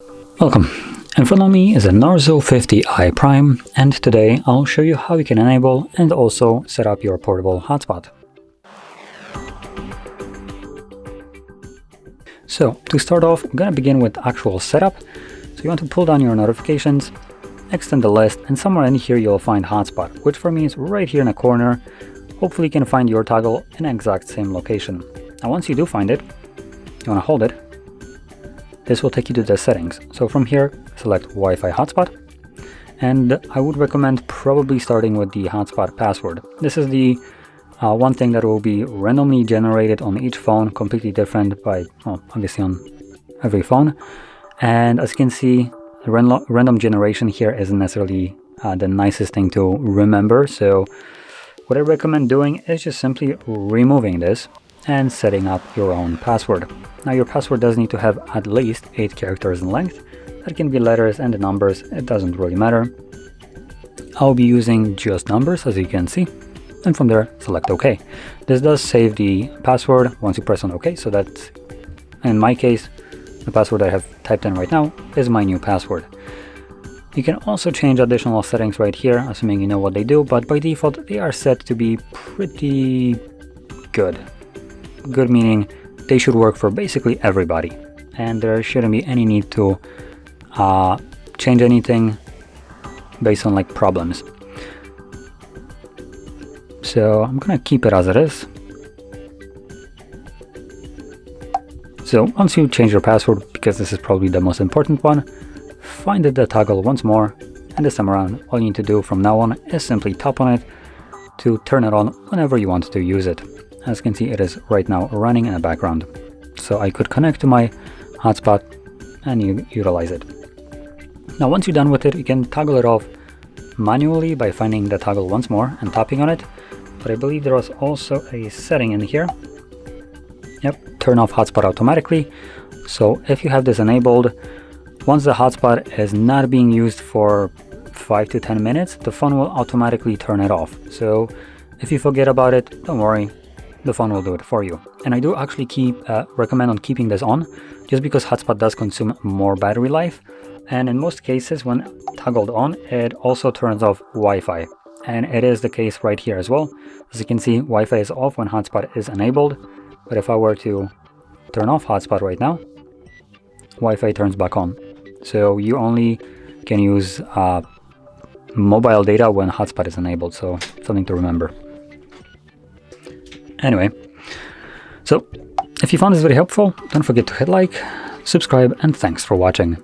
Welcome. In front of me is a Narzo 50i Prime, and today I'll show you how you can enable and also set up your portable hotspot. So to start off, I'm going to begin with actual setup. So you want to pull down your notifications, extend the list, and somewhere in here you'll find hotspot, which for me is right here in the corner. Hopefully you can find your toggle in the exact same location. Now once you do find it, you want to hold it. This will take you to the settings. So from here, select Wi-Fi hotspot. And I would recommend probably starting with the hotspot password. This is the one thing that will be randomly generated on each phone, completely different by, well, obviously on every phone. And as you can see, random generation here isn't necessarily the nicest thing to remember. So what I recommend doing is just simply removing this and setting up your own password. Now your password does need to have at least 8 characters in length. That can be letters and the numbers, it doesn't really matter. I'll be using just numbers, as you can see, and from there select OK. This does save the password once you press on OK, so that in my case the password I have typed in right now is my new password. You can also change additional settings right here, assuming you know what they do, but by default they are set to be pretty good. Good meaning they should work for basically everybody, and there shouldn't be any need to change anything based on like problems. So I'm gonna keep it as it is. So once you change your password, because this is probably the most important one, find the toggle once more, and this time around all you need to do from now on is simply tap on it to turn it on whenever you want to use it. As you can see, it is right now running in the background. So I could connect to my hotspot and utilize it. Now once you're done with it, you can toggle it off manually by finding the toggle once more and tapping on it. But I believe there was also a setting in here. Yep, turn off hotspot automatically. So if you have this enabled, once the hotspot is not being used for 5 to 10 minutes, the phone will automatically turn it off. So if you forget about it, don't worry. The phone will do it for you. And I do actually recommend on keeping this on, just because hotspot does consume more battery life, and in most cases when toggled on it also turns off Wi-Fi, and it is the case right here as well. As you can see, Wi-Fi is off when hotspot is enabled, but if I were to turn off hotspot right now, Wi-Fi turns back on. So you only can use mobile data when hotspot is enabled, so something to remember. Anyway, so if you found this very helpful, don't forget to hit like, subscribe, and thanks for watching.